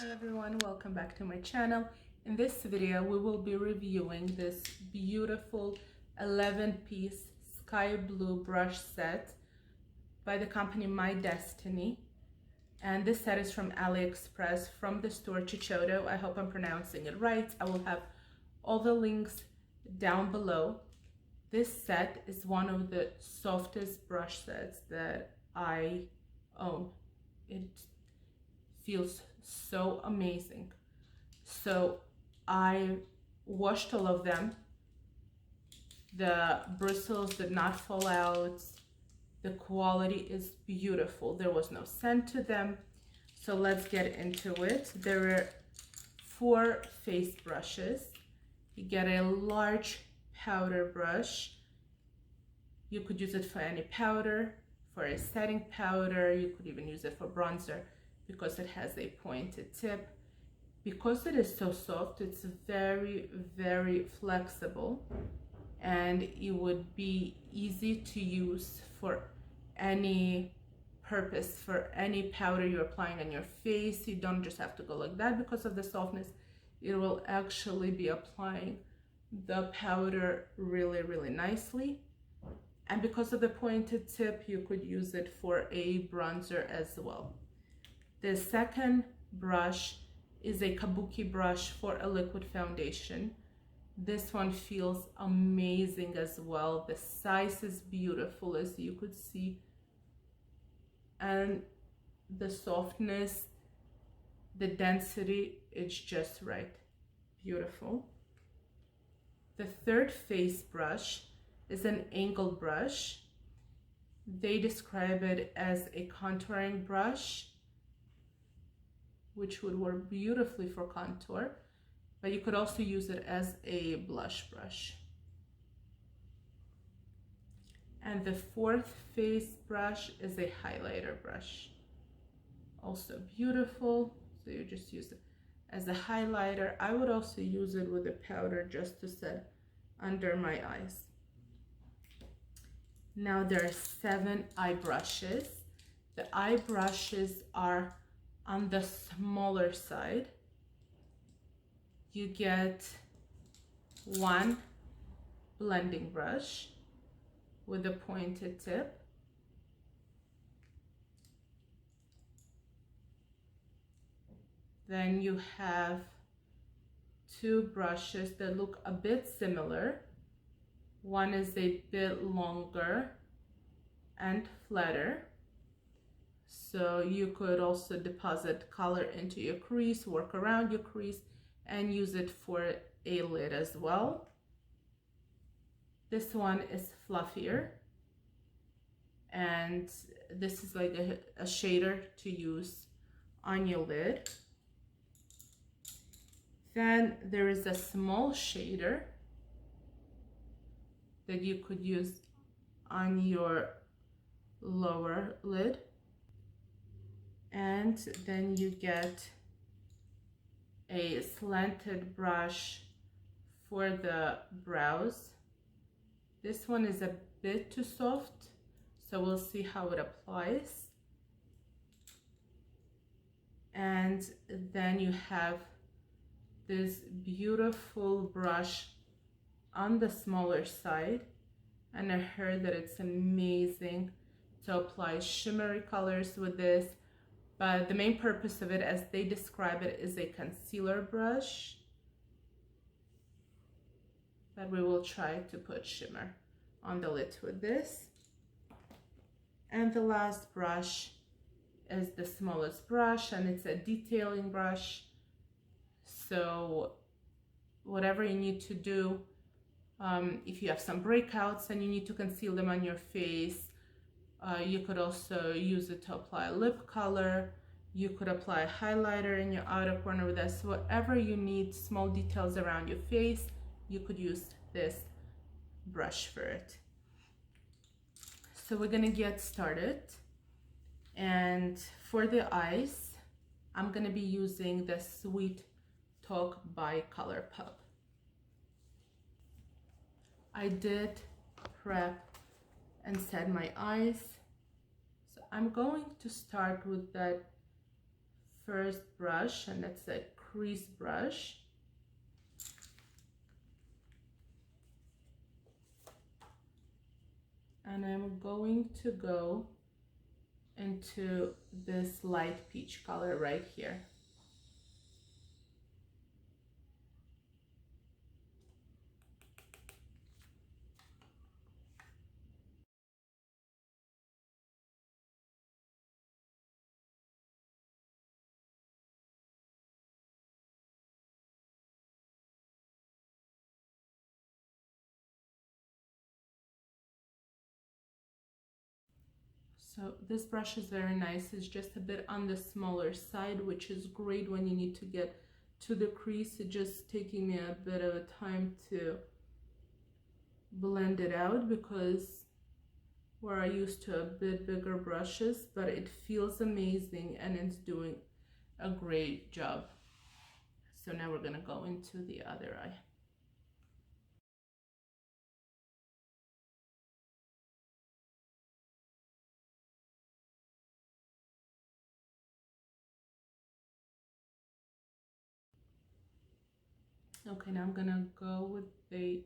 Everyone, welcome back to my channel. In this video we will be reviewing this beautiful 11-piece sky blue brush set by the company MyDestiny, and this set is from Aliexpress from the store Chichoto. I hope I'm pronouncing it right. I will have all the links down below. This set is one of the softest brush sets that I own. It feels so amazing. So I washed all of them. The bristles did not fall out. The quality is beautiful. There was no scent to them. So let's get into it. There are 4 face brushes. You get a large powder brush. You could use it for any powder, for a setting powder. You could even use it for bronzer because it has a pointed tip. Because it is so soft, it's very, very flexible, and it would be easy to use for any purpose, for any powder you're applying on your face. You don't just have to go like that. Because of the softness, it will actually be applying the powder really, really nicely. And because of the pointed tip, you could use it for a bronzer as well. The second brush is a kabuki brush for a liquid foundation. This one feels amazing as well. The size is beautiful, as you could see, and the softness, the density, it's just right. Beautiful. The third face brush is an angled brush. They describe it as a contouring brush, which would work beautifully for contour, but you could also use it as a blush brush. And the fourth face brush is a highlighter brush. Also beautiful, so you just use it as a highlighter. I would also use it with a powder just to set under my eyes. Now there are 7 eye brushes. The eye brushes are on the smaller side. You get 1 blending brush with a pointed tip. Then you have 2 brushes that look a bit similar. One is a bit longer and flatter. So you could also deposit color into your crease, work around your crease, and use it for a lid as well. This one is fluffier, and this is like a shader to use on your lid. Then there is a small shader that you could use on your lower lid. And then you get a slanted brush for the brows. This one is a bit too soft, so we'll see how it applies. And then you have this beautiful brush on the smaller side, and I heard that it's amazing to apply shimmery colors with this. But the main purpose of it, as they describe it, is a concealer brush. But we will try to put shimmer on the lid with this. And the last brush is the smallest brush, and it's a detailing brush. So whatever you need to do, if you have some breakouts and you need to conceal them on your face, you could also use it to apply lip color. You could apply a highlighter in your outer corner with this. Whatever you need, small details around your face, you could use this brush for it. So we're gonna get started. And for the eyes, I'm gonna be using the Sweet Talk by ColourPop. I did prep and set my eyes. So I'm going to start with that first brush, and it's a crease brush. And I'm going to go into this light peach color right here. So this brush is very nice. It's just a bit on the smaller side, which is great when you need to get to the crease. It's just taking me a bit of a time to blend it out because we're used to a bit bigger brushes, but it feels amazing and it's doing a great job. So now we're gonna go into the other eye. Okay, now I'm gonna go with a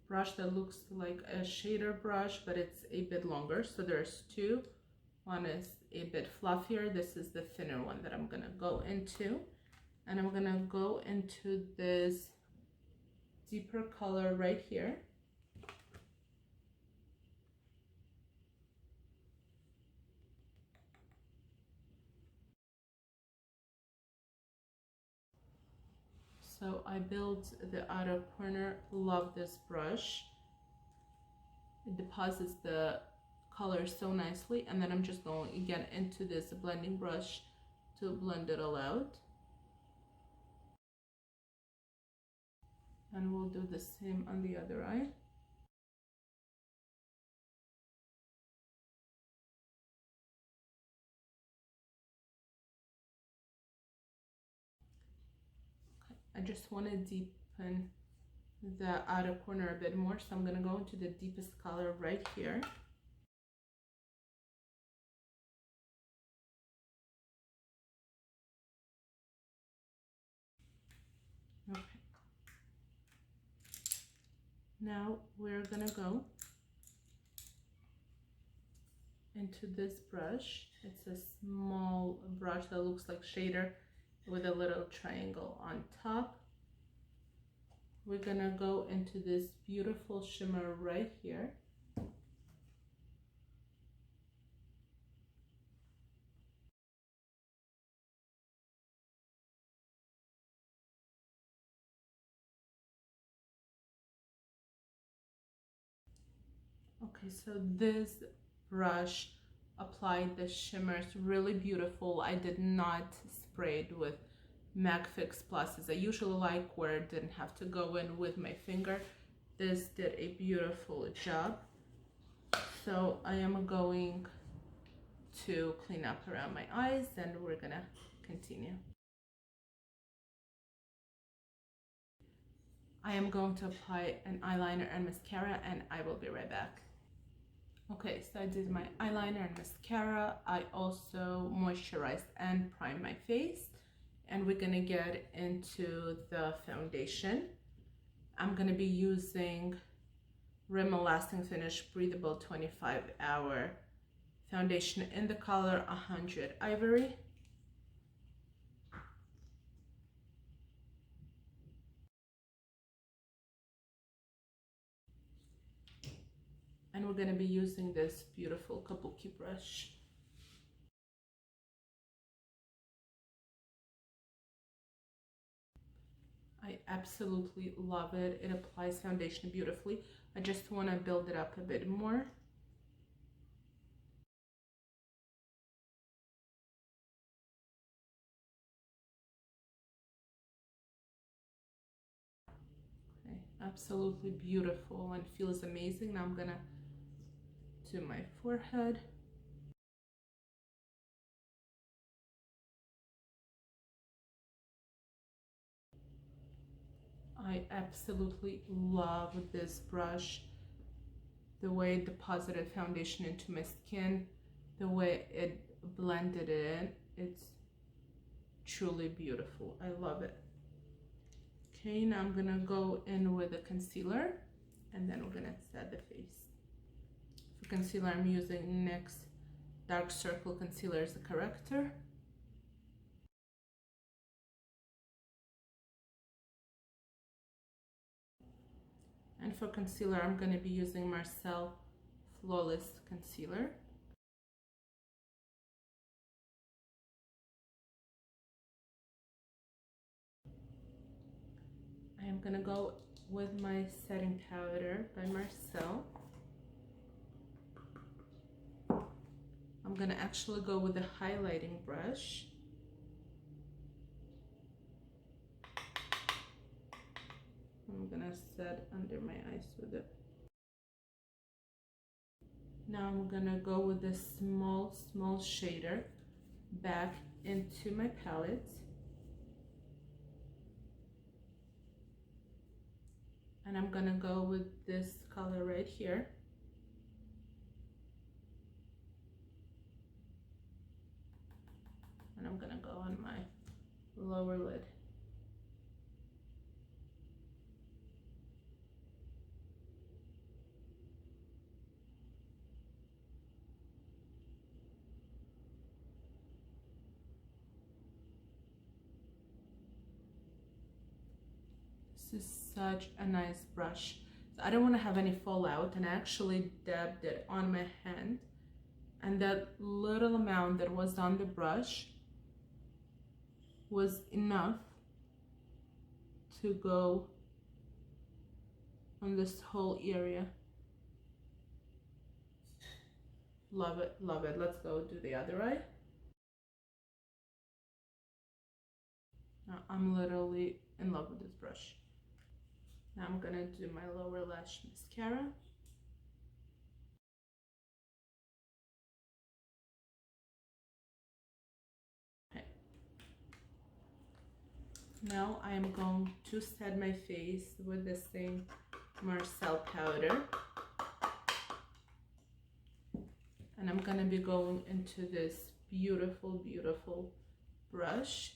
brush that looks like a shader brush, but it's a bit longer. So there's two. One is a bit fluffier. This is the thinner one that I'm gonna go into. And I'm gonna go into this deeper color right here. So I built the outer corner. Love this brush. It deposits the color so nicely, and then I'm just going again into this blending brush to blend it all out. And we'll do the same on the other eye. Okay. I just want to deepen the outer corner a bit more, so I'm going to go into the deepest color right here. Okay. Now we're gonna go into this brush. It's a small brush that looks like shader with a little triangle on top. We're gonna go into this beautiful shimmer right here. Okay, so this brush applied the shimmers really beautiful. I did not spray it with MAC Fix Pluses. I usually like where it didn't have to go in with my finger. This did a beautiful job. So I am going to clean up around my eyes and we're gonna continue. I am going to apply an eyeliner and mascara and I will be right back. Okay, so I did my eyeliner and mascara. I also moisturized and primed my face, and we're gonna get into the foundation. I'm gonna be using Rimmel Lasting Finish Breathable 25-hour foundation in the color 100 Ivory. And we're gonna be using this beautiful kabuki brush. I absolutely love it. It applies foundation beautifully. I just want to build it up a bit more. Okay, absolutely beautiful and feels amazing. Now I'm gonna do my forehead. I absolutely love this brush. The way it deposited foundation into my skin, the way it blended it in. It's truly beautiful. I love it. Okay, now I'm gonna go in with a concealer and then we're gonna set the face. For concealer, I'm using NYX Dark Circle Concealer as a corrector. And for concealer, I'm gonna be using Marcel Flawless Concealer. I am gonna go with my setting powder by Marcel. I'm gonna actually go with the highlighting brush. I'm gonna set under my eyes with it. Now I'm gonna go with a small shader back into my palette. And I'm gonna go with this color right here. And I'm gonna go on my lower lid. This is such a nice brush. So I don't want to have any fallout, and I actually dabbed it on my hand, and that little amount that was on the brush was enough to go on this whole area. Love it, love it. Let's go do the other eye. I'm literally in love with this brush. Now I'm gonna do my lower lash mascara. Okay. Now I am going to set my face with the same Marcel powder. And I'm gonna be going into this beautiful, beautiful brush.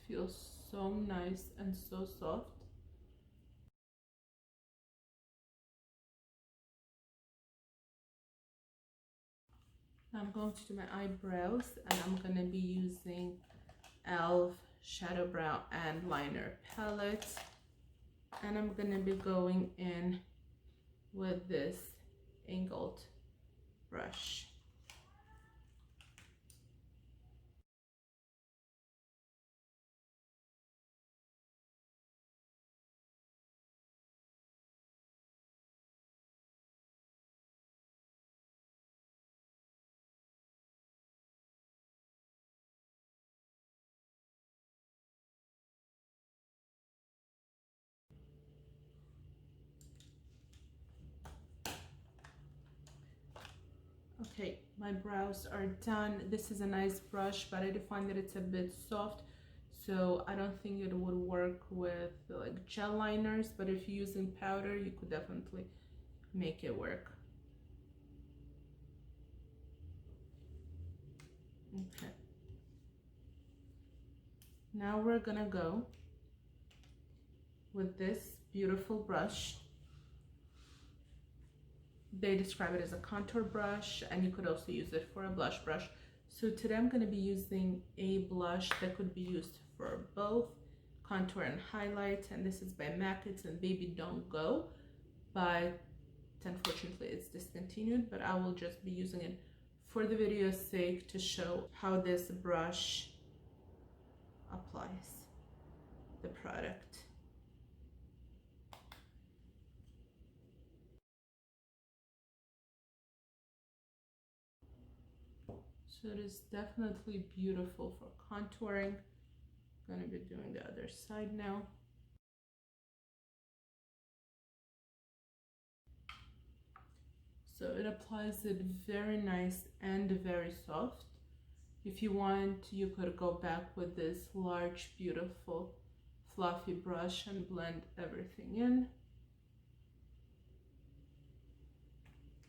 It feels so nice and so soft. Now I'm going to do my eyebrows, and I'm gonna be using e.l.f. Shadow Brow and Liner palette. And I'm gonna be going in with this angled brush. Okay, my brows are done. This is a nice brush, but I do find that it's a bit soft, so I don't think it would work with like gel liners, but if you're using powder, you could definitely make it work. Okay. Now we're gonna go with this beautiful brush. They describe it as a contour brush, and you could also use it for a blush brush. So today I'm going to be using a blush that could be used for both contour and highlight, and this is by MAC. It's in Baby Don't Go, but unfortunately it's discontinued, but I will just be using it for the video's sake to show how this brush applies the product. So it is definitely beautiful for contouring. I'm gonna be doing the other side now. So it applies it very nice and very soft. If you want, you could go back with this large, beautiful, fluffy brush and blend everything in.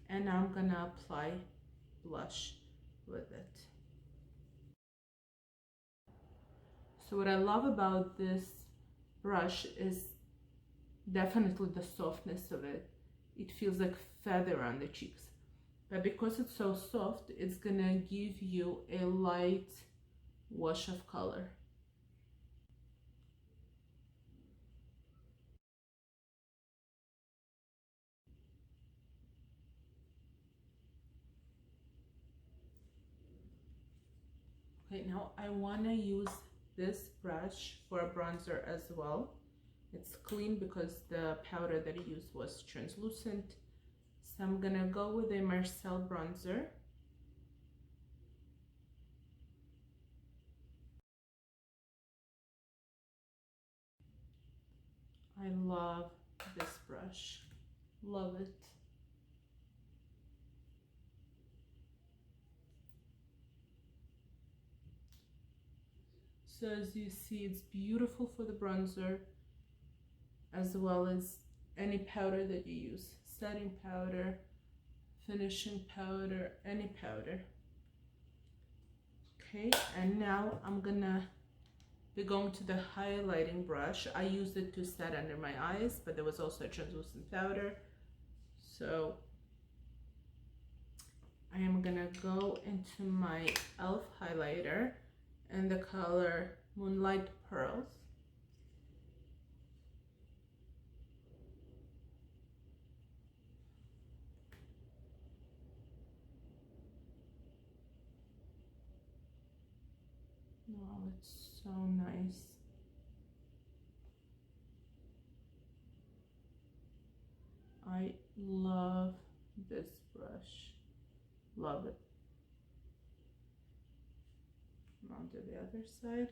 And now I'm gonna apply blush with it. So what I love about this brush is definitely the softness of it. It feels like feather on the cheeks. But because it's so soft, it's gonna give you a light wash of color. Okay, now I wanna use this brush for a bronzer as well. It's clean because the powder that I used was translucent. So I'm gonna go with a Marcel bronzer. I love this brush, love it. So as you see, it's beautiful for the bronzer as well as any powder that you use, setting powder, finishing powder, any powder. Okay, and now I'm gonna be going to the highlighting brush. I used it to set under my eyes, but there was also a translucent powder. So I am gonna go into my e.l.f. highlighter in the color Moonlight Pearls. Wow, it's so nice. I love this brush. Love it. On to the other side.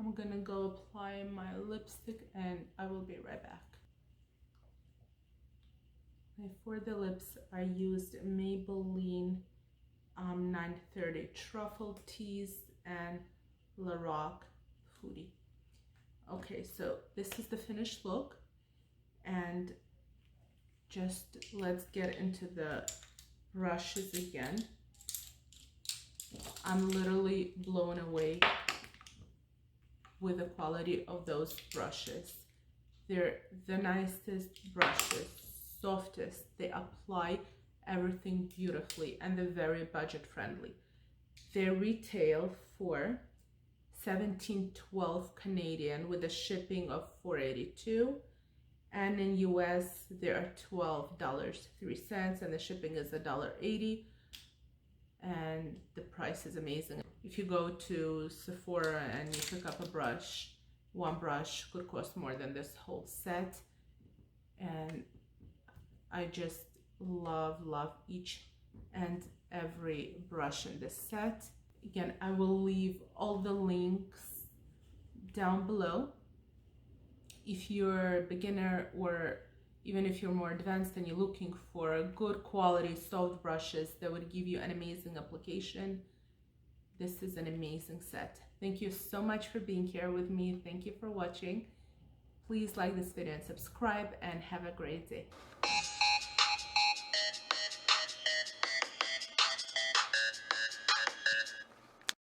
I'm gonna go apply my lipstick and I will be right back. Okay, for the lips, I used Maybelline 930 Truffle Tease and La Rock Foodie. Okay, so this is the finished look, and just let's get into the brushes again. I'm literally blown away with the quality of those brushes. They're the nicest brushes, softest. They apply everything beautifully and they're very budget friendly. They retail for $17.12 Canadian with a shipping of $4.82, and in US they are $12.03 and the shipping is $1.80, and the price is amazing. If you go to Sephora and you pick up a brush, one brush could cost more than this whole set, and I just love each and every brush in this set. Again, I will leave all the links down below. If you're a beginner or even if you're more advanced and you're looking for good quality soft brushes that would give you an amazing application, this is an amazing set. Thank you so much for being here with me. Thank you for watching. Please like this video and subscribe, and have a great day.